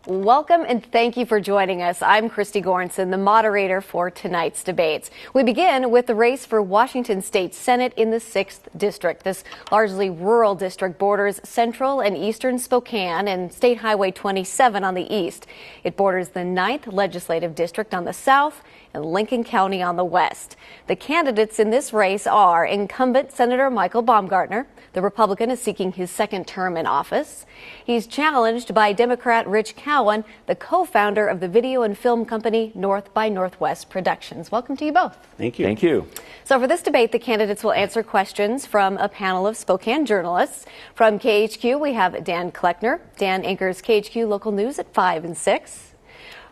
Welcome and thank you for joining us. I'm Christy Goranson, the moderator for tonight's debates. We begin with the race for Washington State Senate in the 6th District. This largely rural district borders central and eastern Spokane and State Highway 27 on the east. It borders the 9th Legislative District on the south and Lincoln County on the west. The candidates in this race are incumbent Senator Michael Baumgartner. The Republican is seeking his second term in office. He's challenged by Democrat Rich Cowan, the co-founder of the video and film company North by Northwest Productions. Welcome to you both. Thank you. Thank you. So for this debate, the candidates will answer questions from a panel of Spokane journalists. From KHQ, we have Dan Kleckner. Dan anchors KHQ local news at 5 and 6.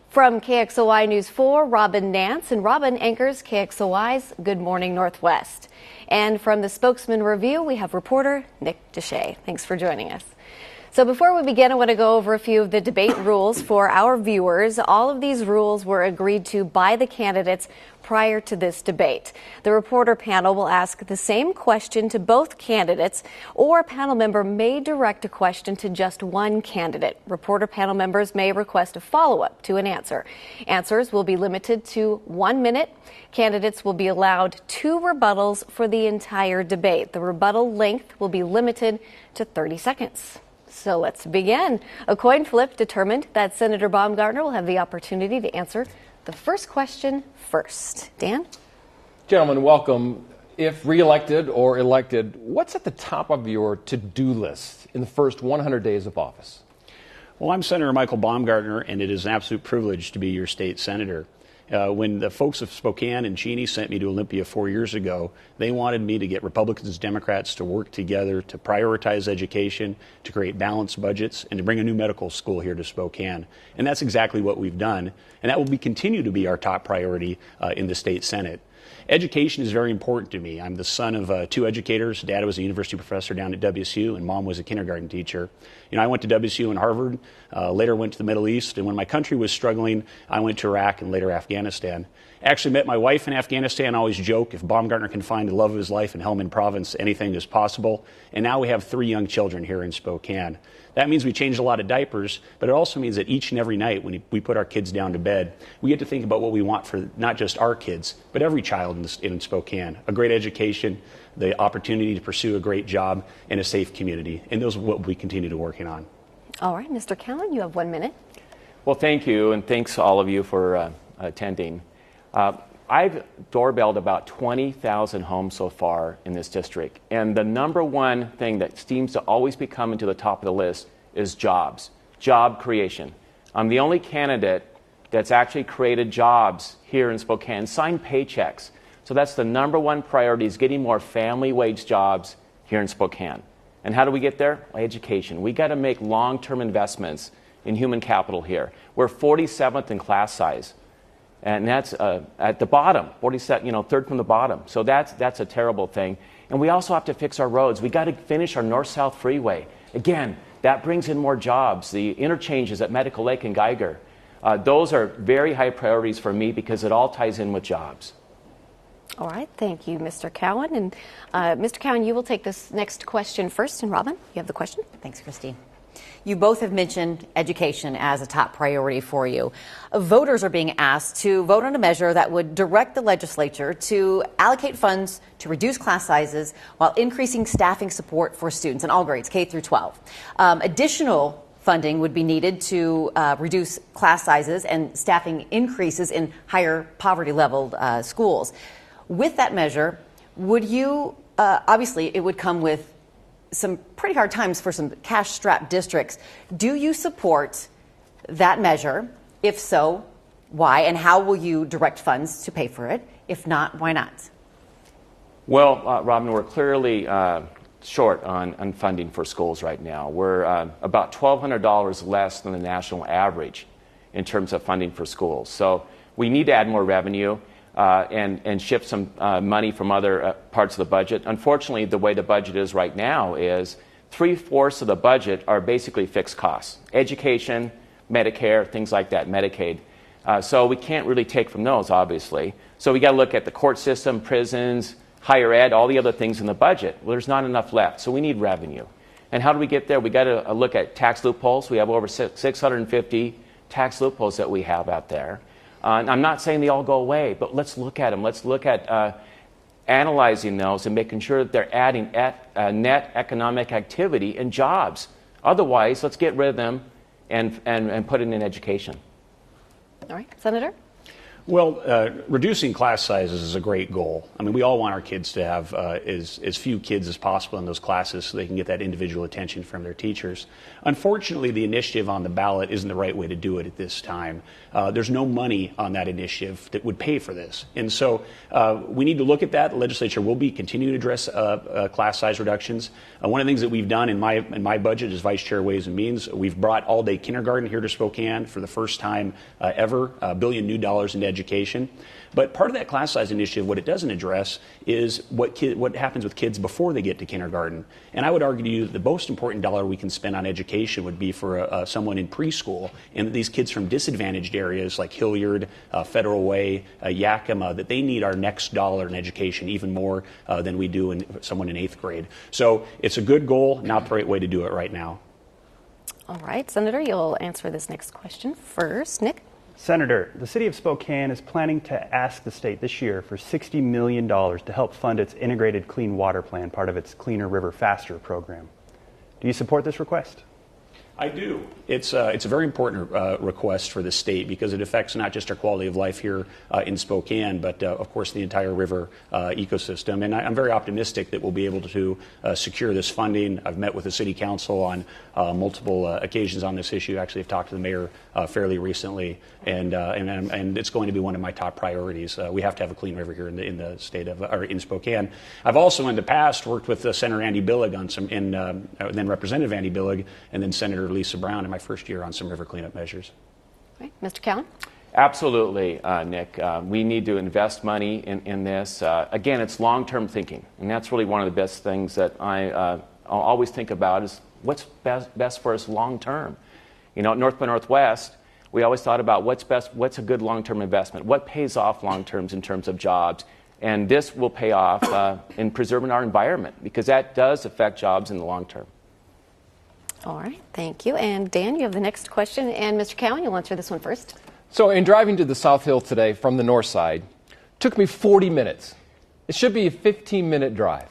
From KXOY News 4, Robin Nance, and Robin anchors KXOY's Good Morning Northwest. And from the Spokesman Review, we have reporter Nick Deshay. Thanks for joining us. So before we begin, I want to go over a few of the debate rules for our viewers. All of these rules were agreed to by the candidates prior to this debate. The reporter panel will ask the same question to both candidates, or a panel member may direct a question to just one candidate. Reporter panel members may request a follow-up to an answer. Answers will be limited to 1 minute. Candidates will be allowed 2 rebuttals for the entire debate. The rebuttal length will be limited to 30 seconds. So let's begin. A coin flip determined that Senator Baumgartner will have the opportunity to answer the first question first. Dan? Gentlemen, welcome. If reelected or elected, what's at the top of your to-do list in the first 100 days of office? Well, I'm Senator Michael Baumgartner, and it is an absolute privilege to be your state senator. When the folks of Spokane and Cheney sent me to Olympia 4 years ago, they wanted me to get Republicans and Democrats to work together to prioritize education, to create balanced budgets, and to bring a new medical school here to Spokane. And that's exactly what we've done, and that will continue to be our top priority in the state Senate. Education is very important to me. I'm the son of 2 educators. Dad was a university professor down at WSU, and Mom was a kindergarten teacher. You know, I went to WSU and Harvard, later went to the Middle East, and when my country was struggling, I went to Iraq and later Afghanistan. I actually met my wife in Afghanistan. I always joke, if Baumgartner can find the love of his life in Helmand Province, anything is possible. And now we have 3 young children here in Spokane. That means we changed a lot of diapers, but it also means that each and every night when we put our kids down to bed, we get to think about what we want for not just our kids, but every child in Spokane. A great education, the opportunity to pursue a great job, and a safe community. And those are what we continue to working on. All right, Mr. Cowan, you have 1 minute. Well, thank you, and thanks all of you for attending. I've doorbelled about 20,000 homes so far in this district, and the number one thing that seems to always be coming to the top of the list is jobs, job creation. I'm the only candidate that's actually created jobs here in Spokane, signed paychecks. So that's the number one priority, is getting more family wage jobs here in Spokane. And how do we get there? Well, education. We got to make long-term investments in human capital here. We're 47th in class size. And that's at the bottom, 47, third from the bottom. So that's a terrible thing. And we also have to fix our roads. We got to finish our north-south freeway. Again, that brings in more jobs. The interchanges at Medical Lake and Geiger, those are very high priorities for me because it all ties in with jobs. All right, thank you, Mr. Cowan. And Mr. Cowan, you will take this next question first. And Robin, you have the question. Thanks, Christy. You both have mentioned education as a top priority for you. Voters are being asked to vote on a measure that would direct the legislature to allocate funds to reduce class sizes while increasing staffing support for students in all grades, K through 12. Additional funding would be needed to reduce class sizes and staffing increases in higher poverty-leveled schools. With that measure, would you, obviously it would come with some pretty hard times for some cash-strapped districts. Do you support that measure? If so, why? And how will you direct funds to pay for it? If not, why not? Well, Robin, we're clearly short on funding for schools right now. We're about $1,200 less than the national average in terms of funding for schools. So we need to add more revenue. And shift some money from other parts of the budget. Unfortunately, the way the budget is right now is 3/4 of the budget are basically fixed costs. Education, Medicare, things like that, Medicaid. So we can't really take from those, obviously. So we got to look at the court system, prisons, higher ed, all the other things in the budget. Well, there's not enough left, so we need revenue. And how do we get there? We got to look at tax loopholes. We have over 650 tax loopholes that we have out there. And I'm not saying they all go away, but let's look at them. Let's look at analyzing those and making sure that they're adding net economic activity and jobs. Otherwise, let's get rid of them and put it in education. All right, Senator? Well, reducing class sizes is a great goal. I mean, we all want our kids to have as few kids as possible in those classes so they can get that individual attention from their teachers. Unfortunately, the initiative on the ballot isn't the right way to do it at this time. There's no money on that initiative that would pay for this. And so we need to look at that. The legislature will be continuing to address class size reductions. One of the things that we've done in my budget as Vice Chair of Ways and Means, we've brought all-day kindergarten here to Spokane for the first time ever, $1 billion new dollars into education. But part of that class size initiative, what it doesn't address is what happens with kids before they get to kindergarten. And I would argue to you that the most important dollar we can spend on education would be for someone in preschool, and these kids from disadvantaged areas like Hilliard, Federal Way, Yakima, that they need our next dollar in education even more than we do in someone in 8th grade. So it's a good goal, not the right way to do it right now. All right, Senator, you'll answer this next question first. Nick? Senator, the city of Spokane is planning to ask the state this year for $60 million to help fund its integrated clean water plan, part of its Cleaner River Faster program. Do you support this request? I do. It's a very important request for the state because it affects not just our quality of life here in Spokane, but of course the entire river ecosystem. And I'm very optimistic that we'll be able to secure this funding. I've met with the City Council on multiple occasions on this issue. Actually, I've talked to the mayor fairly recently, and it's going to be one of my top priorities. We have to have a clean river here in the state of, or in Spokane. I've also in the past worked with Senator Andy Billig on some, then Representative Andy Billig, and then Senator Lisa Brown in my first year on some river cleanup measures. Right. Mr. Cowan? Absolutely, Nick. We need to invest money in this. Again, it's long-term thinking, and that's really one of the best things that I'll always think about is what's best for us long-term. You know, at North by Northwest, we always thought about what's a good long-term investment, what pays off long-term in terms of jobs, and this will pay off in preserving our environment because that does affect jobs in the long term. All right, thank you. And Dan, you have the next question. And Mr. Cowan, you'll answer this one first. So in driving to the South Hill today from the north side, took me 40 minutes. It should be a 15-minute drive.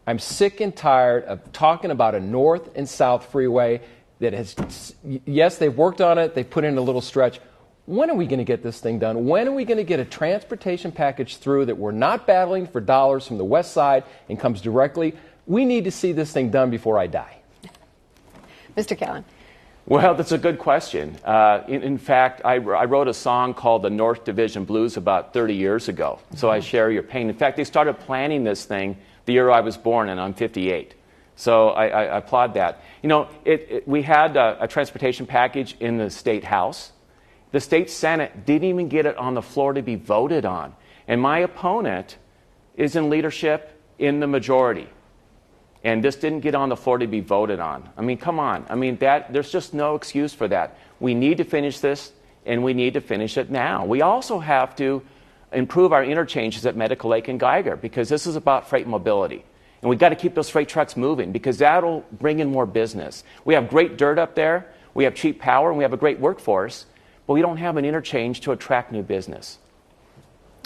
I'm sick and tired of talking about a north and south freeway that has, yes, they've worked on it, they've put in a little stretch. When are we going to get this thing done? When are we going to get a transportation package through that we're not battling for dollars from the west side and comes directly? We need to see this thing done before I die. Mr. Cowan. Well, that's a good question. In fact, I wrote a song called the North Division Blues about 30 years ago, so I share your pain. In fact, they started planning this thing the year I was born, and I'm 58. So I applaud that. You know, we had a transportation package in the State House. The State Senate didn't even get it on the floor to be voted on. And my opponent is in leadership in the majority. And this didn't get on the floor to be voted on. I mean, come on. I mean, there's just no excuse for that. We need to finish this, and we need to finish it now. We also have to improve our interchanges at Medical Lake and Geiger because this is about freight mobility. And we've got to keep those freight trucks moving because that'll bring in more business. We have great dirt up there. We have cheap power, and we have a great workforce. But we don't have an interchange to attract new business.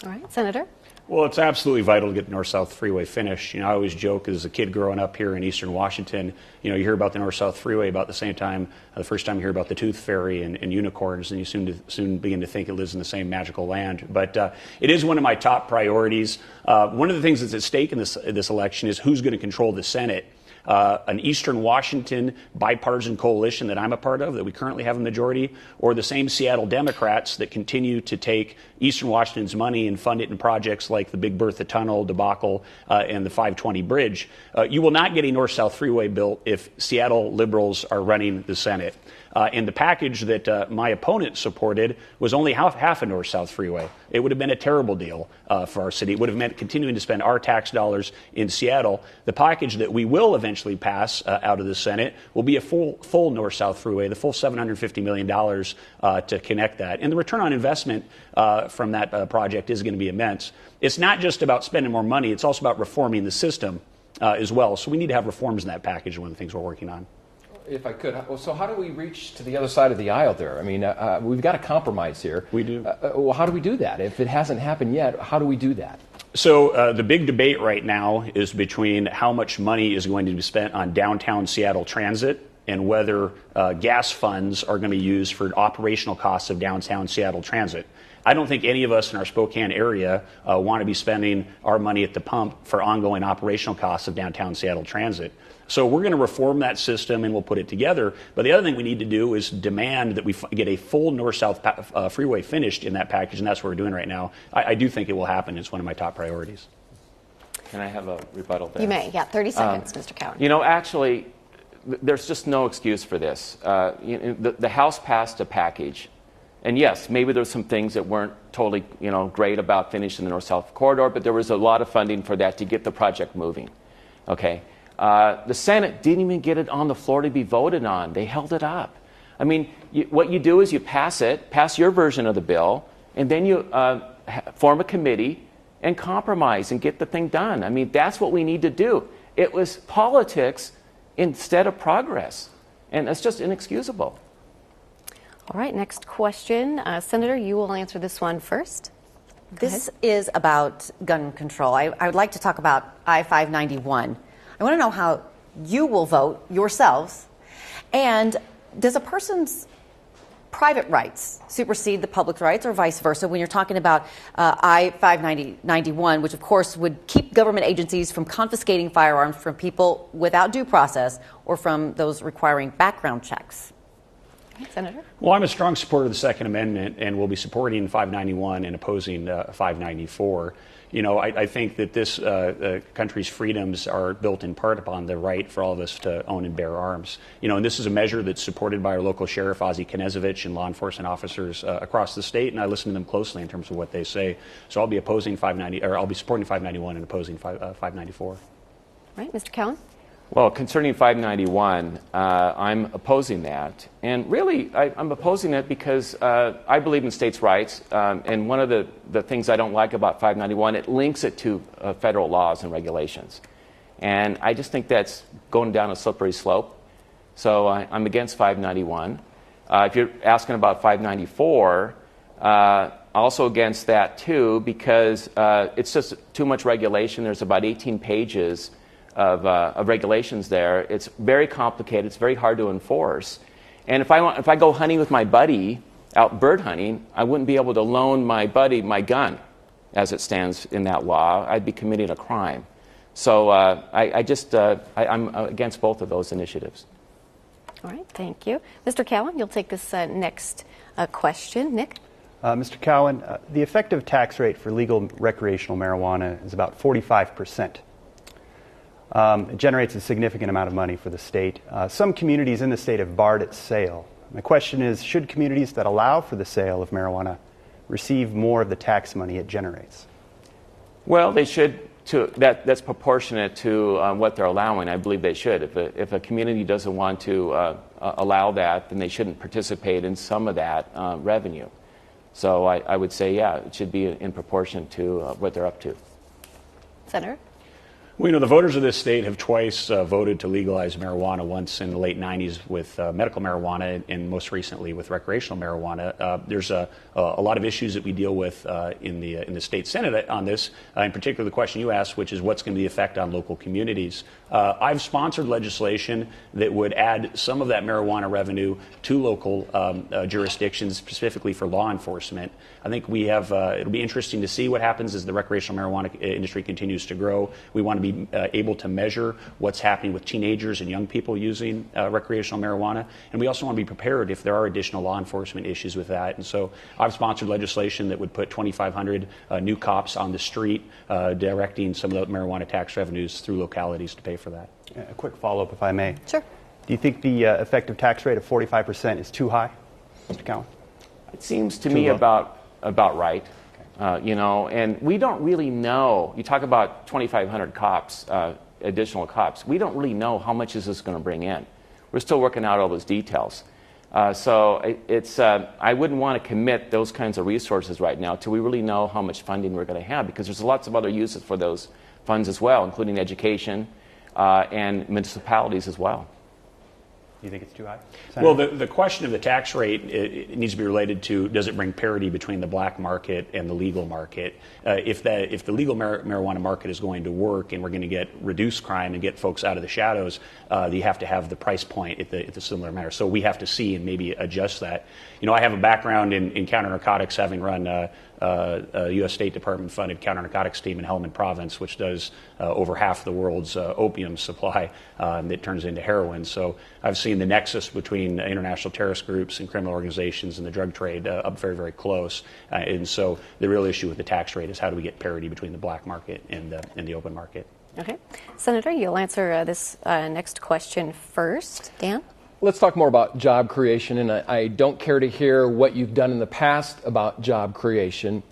All right, Senator. Well, it's absolutely vital to get the North-South Freeway finished. You know, I always joke as a kid growing up here in eastern Washington, you know, you hear about the North-South Freeway about the same time, the first time you hear about the Tooth Fairy and unicorns, and you soon begin to think it lives in the same magical land. But it is one of my top priorities. One of the things that's at stake in this election is who's going to control the Senate. An Eastern Washington bipartisan coalition that I'm a part of, that we currently have a majority, or the same Seattle Democrats that continue to take Eastern Washington's money and fund it in projects like the Big Bertha Tunnel debacle and the 520 Bridge. You will not get a North-South Freeway built if Seattle liberals are running the Senate. And the package that my opponent supported was only half a North-South Freeway. It would have been a terrible deal for our city. It would have meant continuing to spend our tax dollars in Seattle. The package that we will eventually pass out of the Senate will be a full North-South Freeway, the full $750 million to connect that. And the return on investment from that project is going to be immense. It's not just about spending more money. It's also about reforming the system as well. So we need to have reforms in that package, one of the things we're working on. If I could, so how do we reach to the other side of the aisle there? I mean, we've got a compromise here. We do. Well, how do we do that? If it hasn't happened yet, how do we do that? So the big debate right now is between how much money is going to be spent on downtown Seattle transit and whether gas funds are going to be used for operational costs of downtown Seattle transit. I don't think any of us in our Spokane area want to be spending our money at the pump for ongoing operational costs of downtown Seattle transit. So we're going to reform that system and we'll put it together. But the other thing we need to do is demand that we get a full north-south freeway finished in that package, and that's what we're doing right now. I do think it will happen. It's one of my top priorities. Can I have a rebuttal there? You may. Yeah, 30 seconds, Mr. Cowan. You know, actually, there's just no excuse for this. The House passed a package. And yes, maybe there's some things that weren't totally, great about finishing the north-south corridor, but there was a lot of funding for that to get the project moving. Okay. The Senate didn't even get it on the floor to be voted on. They held it up. I mean, what you do is you pass your version of the bill, and then you form a committee and compromise and get the thing done. I mean, that's what we need to do. It was politics instead of progress, and that's just inexcusable. All right, next question. Senator, you will answer this one first. This is about gun control. I would like to talk about I-591. I want to know how you will vote yourselves. And does a person's private rights supersede the public rights or vice versa when you're talking about I-591, which of course would keep government agencies from confiscating firearms from people without due process or from those requiring background checks? Senator? Well, I'm a strong supporter of the Second Amendment and will be supporting 591 and opposing 594. I think that this country's freedoms are built in part upon the right for all of us to own and bear arms. And this is a measure that's supported by our local sheriff, Ozzie Knezovich, and law enforcement officers across the state, and I listen to them closely in terms of what they say. So I'll be opposing I'll be supporting 591 and opposing 594. All right, Mr. Cowan? Well, concerning 591, I'm opposing that. And really, I'm opposing it because I believe in states' rights. And one of the things I don't like about 591, it links it to federal laws and regulations. And I just think that's going down a slippery slope. So I'm against 591. If you're asking about 594, also against that, too, because it's just too much regulation. There's about 18 pages of regulations there. It's very complicated. It's very hard to enforce. And if I go hunting with my buddy out bird hunting, I wouldn't be able to loan my buddy my gun, as it stands in that law. I'd be committing a crime. So I'm against both of those initiatives. All right, thank you, Mr. Cowan. You'll take this next question, Nick. Mr. Cowan, the effective tax rate for legal recreational marijuana is about 45%. It generates a significant amount of money for the state. Some communities in the state have barred its sale. My question is, should communities that allow for the sale of marijuana receive more of the tax money it generates? Well, they should. That's proportionate to what they're allowing. I believe they should. If a community doesn't want to allow that, then they shouldn't participate in some of that revenue. So I would say, yeah, it should be in proportion to what they're up to. Senator? Well, the voters of this state have twice voted to legalize marijuana, once in the late 90s with medical marijuana and most recently with recreational marijuana. There's a lot of issues that we deal with in the state Senate on this, in particular the question you asked, which is what's going to be the effect on local communities. I've sponsored legislation that would add some of that marijuana revenue to local jurisdictions, specifically for law enforcement. I think we have, it'll be interesting to see what happens as the recreational marijuana industry continues to grow. We want to be able to measure what's happening with teenagers and young people using recreational marijuana. And we also want to be prepared if there are additional law enforcement issues with that. And so I've sponsored legislation that would put 2,500 new cops on the street directing some of the marijuana tax revenues through localities to pay for that. A quick follow-up, if I may. Sure. Do you think the effective tax rate of 45% is too high, Mr. Cowan? It seems to me about right. And we don't really know. You talk about 2,500 cops, additional cops. We don't really know how much is this going to bring in. We're still working out all those details. So I wouldn't want to commit those kinds of resources right now till we really know how much funding we're going to have, because there's lots of other uses for those funds as well, including education and municipalities as well. You think it's too high? Well, the question of the tax rate, it needs to be related to, does it bring parity between the black market and the legal market? If the legal marijuana market is going to work and we're going to get reduced crime and get folks out of the shadows, you have to have the price point at the similar manner. So we have to see and maybe adjust that. I have a background in counter-narcotics, having run a U.S. State Department-funded counter-narcotics team in Helmand Province, which does over half the world's opium supply that turns into heroin. So I've seen the nexus between international terrorist groups and criminal organizations and the drug trade up very, very close. And so the real issue with the tax rate is how do we get parity between the black market and the open market. Okay. Senator, you'll answer this next question first. Dan? Let's talk more about job creation, and I don't care to hear what you've done in the past about job creation,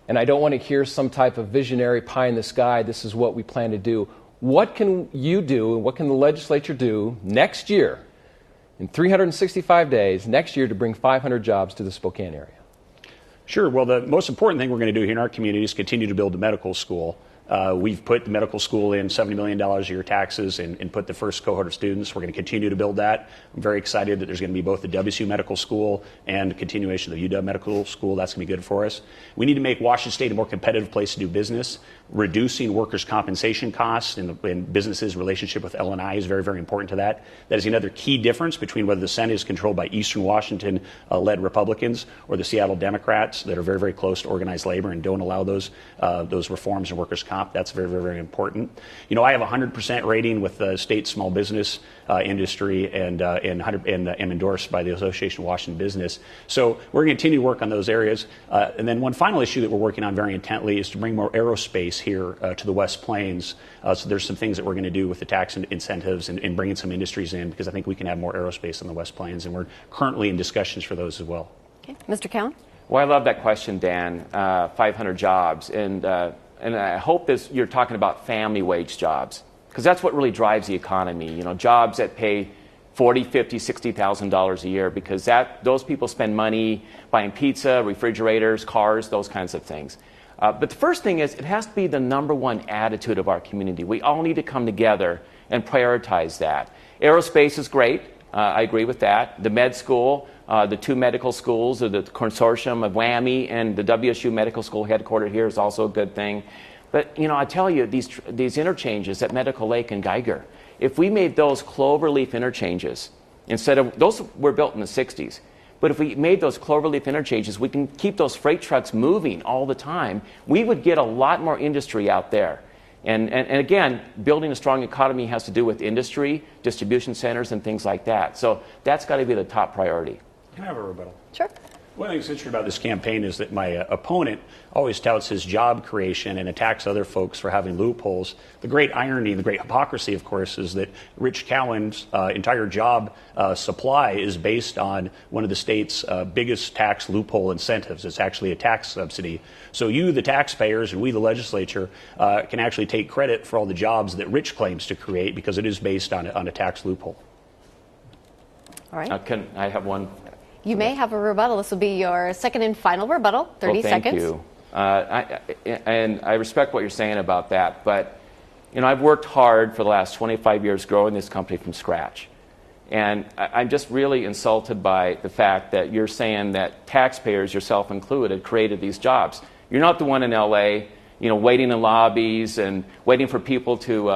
and I don't want to hear some type of visionary pie in the sky, this is what we plan to do. What can you do, and what can the legislature do next year, in 365 days, next year, to bring 500 jobs to the Spokane area? Sure. Well, the most important thing we're going to do here in our community is continue to build the medical school. We've put the medical school in $70 million a year taxes and put the first cohort of students. We're going to continue to build that. I'm very excited that there's going to be both the WSU Medical School and continuation of the UW Medical School. That's going to be good for us. We need to make Washington State a more competitive place to do business. Reducing workers' compensation costs in businesses' relationship with L&I is very, very important to that. That is another key difference between whether the Senate is controlled by Eastern Washington-led Republicans or the Seattle Democrats that are very, very close to organized labor and don't allow those reforms in workers' comp. That's very, very, very important. I have a 100% rating with the state small business industry and am endorsed by the Association of Washington Business. So we're going to continue to work on those areas. And then one final issue that we're working on very intently is to bring more aerospace here to the West Plains. So there's some things that we're going to do with the tax incentives and bringing some industries in, because I think we can have more aerospace on the West Plains, and we're currently in discussions for those as well. Okay. Mr. Cowan? Well, I love that question, Dan. 500 jobs. And I hope you're talking about family wage jobs, because that's what really drives the economy. Jobs that pay $40,000, $50,000, $60,000 a year, because those people spend money buying pizza, refrigerators, cars, those kinds of things. But the first thing is, it has to be the number one attitude of our community. We all need to come together and prioritize that. Aerospace is great. I agree with that. The med school, the two medical schools, the consortium of WWAMI and the WSU Medical School headquartered here is also a good thing. But, I tell you, these interchanges at Medical Lake and Geiger, if we made those cloverleaf interchanges, instead of, those were built in the 60s, but if we made those cloverleaf interchanges, we can keep those freight trucks moving all the time. We would get a lot more industry out there. And again, building a strong economy has to do with industry, distribution centers, and things like that. So that's got to be the top priority. Can I have a rebuttal? Sure. One thing that's interesting about this campaign is that my opponent always touts his job creation and attacks other folks for having loopholes. The great irony, the great hypocrisy, of course, is that Rich Cowan's entire job supply is based on one of the state's biggest tax loophole incentives. It's actually a tax subsidy. So you, the taxpayers, and we, the legislature, can actually take credit for all the jobs that Rich claims to create, because it is based on a tax loophole. All right. Can I have one? You may have a rebuttal. This will be your second and final rebuttal. 30 seconds. Thank you. And I respect what you're saying about that. But, I've worked hard for the last 25 years growing this company from scratch. And I'm just really insulted by the fact that you're saying that taxpayers, yourself included, created these jobs. You're not the one in L.A., waiting in lobbies and waiting for people to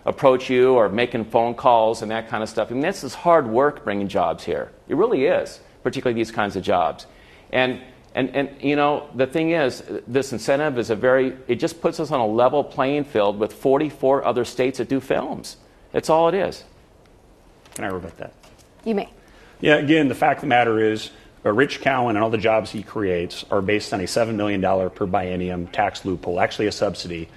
approach you or making phone calls and that kind of stuff. This is hard work bringing jobs here. It really is, particularly these kinds of jobs. And the thing is, this incentive is it just puts us on a level playing field with 44 other states that do films. That's all it is. Can I rebut that? You may. Yeah, again, the fact of the matter is, Rich Cowan and all the jobs he creates are based on a $7 million per biennium tax loophole, actually a subsidy.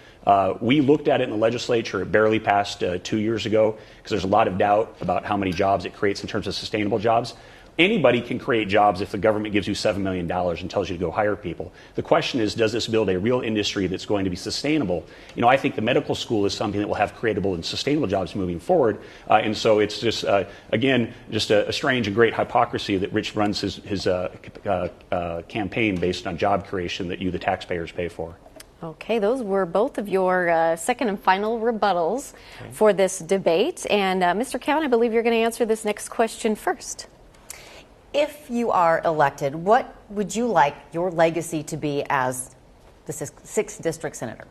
We looked at it in the legislature. It barely passed 2 years ago, because there's a lot of doubt about how many jobs it creates in terms of sustainable jobs. Anybody can create jobs if the government gives you $7 million and tells you to go hire people. The question is, does this build a real industry that's going to be sustainable? I think the medical school is something that will have creatable and sustainable jobs moving forward. And so it's just, again, just a strange and great hypocrisy that Rich runs his campaign based on job creation that you, the taxpayers, pay for. Okay, those were both of your second and final rebuttals for this debate. And Mr. Cowan, I believe you're going to answer this next question first. If you are elected, what would you like your legacy to be as the 6th District Senator?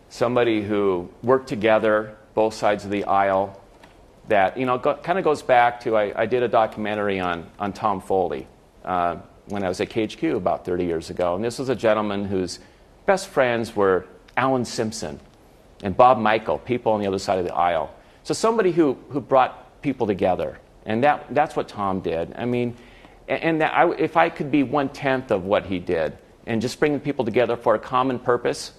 Somebody who worked together, both sides of the aisle, that, kind of goes back to, I did a documentary on Tom Foley when I was at KHQ about 30 years ago. And this was a gentleman whose best friends were Alan Simpson and Bob Michael, people on the other side of the aisle. So somebody who brought people together. And that's what Tom did. I mean, if I could be 1/10 of what he did and just bringing people together for a common purpose,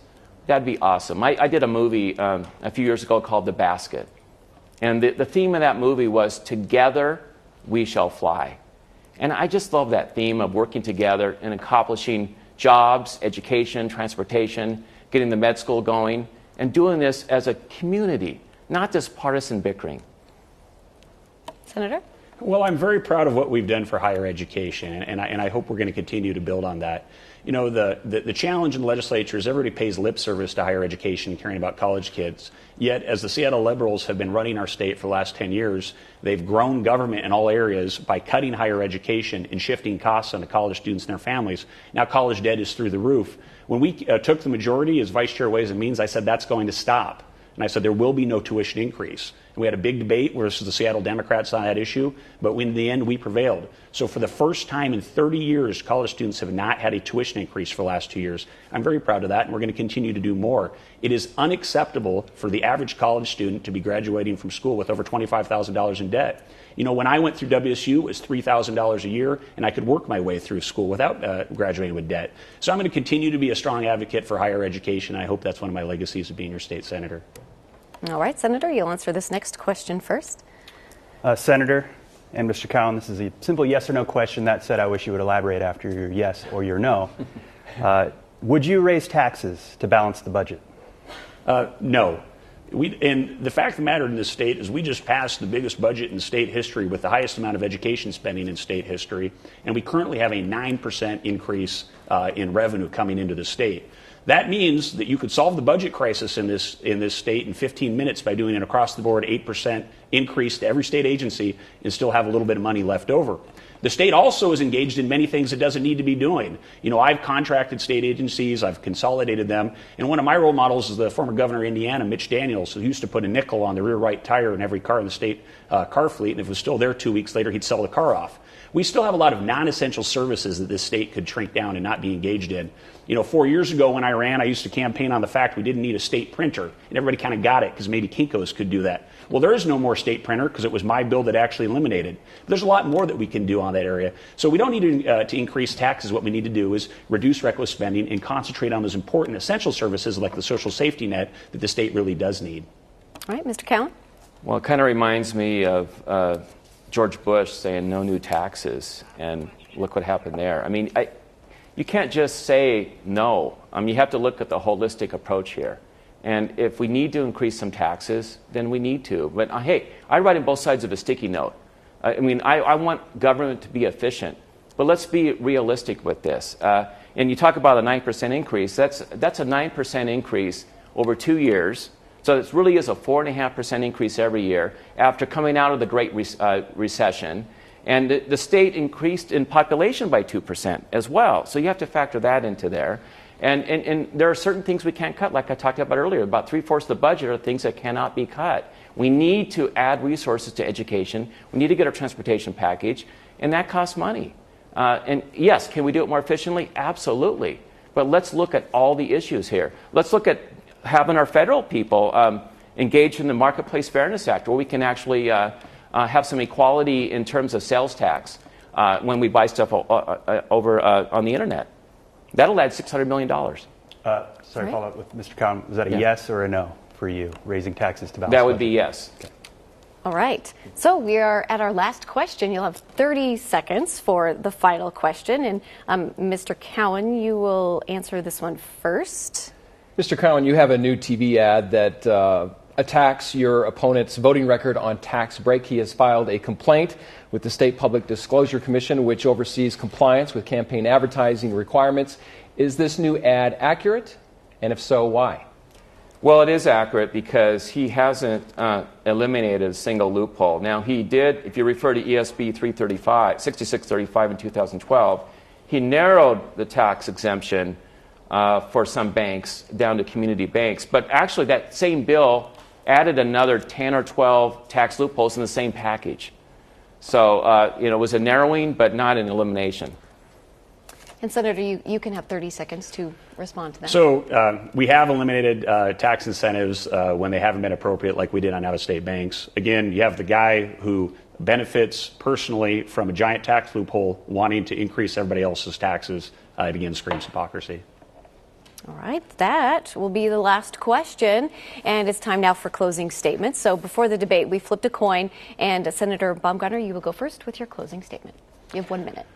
that'd be awesome. I did a movie a few years ago called The Basket. And the theme of that movie was Together We Shall Fly. And I just love that theme of working together and accomplishing jobs, education, transportation, getting the med school going, and doing this as a community, not just partisan bickering. Senator? Well, I'm very proud of what we've done for higher education, and I hope we're going to continue to build on that. The challenge in the legislature is everybody pays lip service to higher education, caring about college kids. Yet, as the Seattle Liberals have been running our state for the last 10 years, they've grown government in all areas by cutting higher education and shifting costs onto college students and their families. Now college debt is through the roof. When we took the majority as Vice Chair Ways and Means, I said that's going to stop. And I said there will be no tuition increase. And we had a big debate versus the Seattle Democrats on that issue, but in the end we prevailed. So for the first time in 30 years, college students have not had a tuition increase for the last 2 years. I'm very proud of that, and we're going to continue to do more. It is unacceptable for the average college student to be graduating from school with over $25,000 in debt. When I went through WSU, it was $3,000 a year, and I could work my way through school without graduating with debt. So I'm going to continue to be a strong advocate for higher education. I hope that's one of my legacies of being your state senator. All right, Senator, you'll answer this next question first. Senator and Mr. Cowan, this is a simple yes or no question. That said, I wish you would elaborate after your yes or your no. Would you raise taxes to balance the budget? No. And the fact of the matter in this state is we just passed the biggest budget in state history with the highest amount of education spending in state history, and we currently have a 9% increase in revenue coming into the state. That means that you could solve the budget crisis in this state in 15 minutes by doing an across-the-board 8% increase to every state agency and still have a little bit of money left over. The state also is engaged in many things it doesn't need to be doing. I've contracted state agencies, I've consolidated them, and one of my role models is the former governor of Indiana, Mitch Daniels, who used to put a nickel on the rear right tire in every car in the state car fleet, and if it was still there 2 weeks later, he'd sell the car off. We still have a lot of non-essential services that this state could shrink down and not be engaged in. 4 years ago when I ran, I used to campaign on the fact we didn't need a state printer, and everybody kind of got it because maybe Kinko's could do that. Well, there is no more state printer because it was my bill that actually eliminated. But there's a lot more that we can do on that area. So we don't need to increase taxes. What we need to do is reduce reckless spending and concentrate on those important essential services like the social safety net that the state really does need. All right, Mr. Cowan? Well, it kind of reminds me of George Bush saying no new taxes, and look what happened there. I mean, you can't just say no. You have to look at the holistic approach here. And if we need to increase some taxes, then we need to. But hey, I write in both sides of a sticky note. I want government to be efficient, but let's be realistic with this. And you talk about a 9% increase. That's a 9% increase over 2 years. So it really is a 4.5% increase every year after coming out of the Great Recession. And the state increased in population by 2% as well. So you have to factor that into there. And there are certain things we can't cut, like I talked about earlier. About 3/4 of the budget are things that cannot be cut. We need to add resources to education. We need to get our transportation package, and that costs money. And yes, can we do it more efficiently? Absolutely. But let's look at all the issues here. Let's look at having our federal people engage in the Marketplace Fairness Act, where we can actually have some equality in terms of sales tax when we buy stuff over on the internet. That'll add $600 million. Sorry, follow up with Mr. Cowan. Was that a yes or a no for you, raising taxes to balance? That would be yes. Okay. All right. So we are at our last question. You'll have 30 seconds for the final question. And Mr. Cowan, you will answer this one first. Mr. Cowan, you have a new TV ad that attacks your opponent's voting record on tax break. He has filed a complaint with the State Public Disclosure Commission, which oversees compliance with campaign advertising requirements. Is this new ad accurate? And if so, why? Well, it is accurate because he hasn't eliminated a single loophole. Now, he did, if you refer to ESB 6635 in 2012, he narrowed the tax exemption for some banks down to community banks. But actually, that same bill added another 10 or 12 tax loopholes in the same package. So, it was a narrowing, but not an elimination. And Senator, you can have 30 seconds to respond to that. So we have eliminated tax incentives when they haven't been appropriate, like we did on out-of-state banks. Again, you have the guy who benefits personally from a giant tax loophole wanting to increase everybody else's taxes. It again screams hypocrisy. All right, that will be the last question, and it's time now for closing statements. So before the debate, we flipped a coin, and Senator Baumgartner, you will go first with your closing statement. You have 1 minute.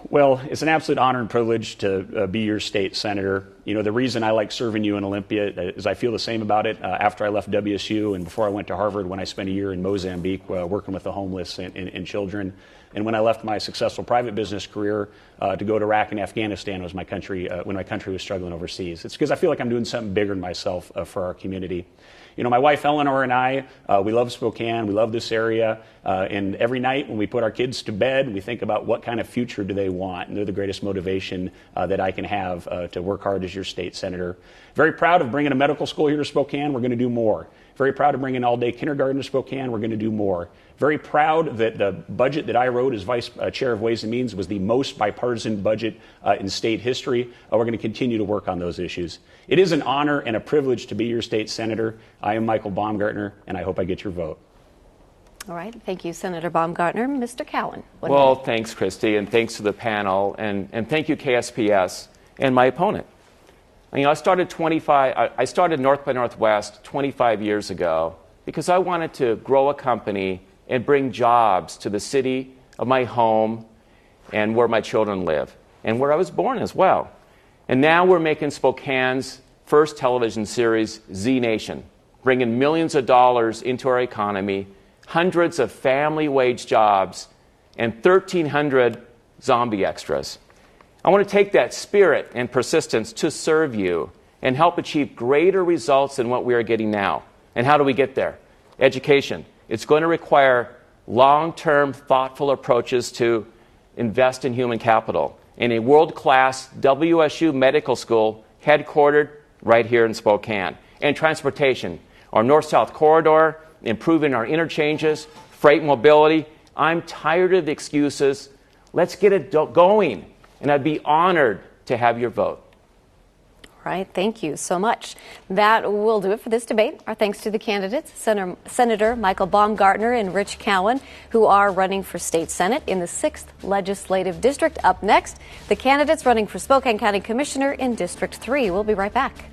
Well, it's an absolute honor and privilege to be your state senator. The reason I like serving you in Olympia is I feel the same about it after I left WSU and before I went to Harvard when I spent a year in Mozambique working with the homeless and children. And when I left my successful private business career to go to Iraq and Afghanistan was my country, when my country was struggling overseas. It's because I feel like I'm doing something bigger than myself for our community. My wife Eleanor and I, we love Spokane, we love this area, and every night when we put our kids to bed, we think about what kind of future do they want, and they're the greatest motivation that I can have to work hard as your state senator. Very proud of bringing a medical school here to Spokane. We're going to do more. Very proud of bringing all-day kindergarten to Spokane. We're going to do more. Very proud that the budget that I wrote as Vice Chair of Ways and Means was the most bipartisan budget in state history. We're going to continue to work on those issues. It is an honor and a privilege to be your state senator. I am Michael Baumgartner, and I hope I get your vote. All right. Thank you, Senator Baumgartner. Mr. Cowan. Well, thanks, Christy, and thanks to the panel, and thank you, KSPS, and my opponent. I started North by Northwest 25 years ago because I wanted to grow a company and bring jobs to the city of my home and where my children live and where I was born as well. And now we're making Spokane's first television series, Z Nation, bringing millions of dollars into our economy, hundreds of family wage jobs, and 1,300 zombie extras. I want to take that spirit and persistence to serve you and help achieve greater results than what we are getting now. And how do we get there? Education. It's going to require long-term, thoughtful approaches to invest in human capital in a world-class WSU medical school headquartered right here in Spokane. And transportation. Our north-south corridor, improving our interchanges, freight mobility. I'm tired of the excuses. Let's get it going. And I'd be honored to have your vote. All right. Thank you so much. That will do it for this debate. Our thanks to the candidates, Senator Michael Baumgartner and Rich Cowan, who are running for state senate in the 6th Legislative District. Up next, the candidates running for Spokane County Commissioner in District 3. We'll be right back.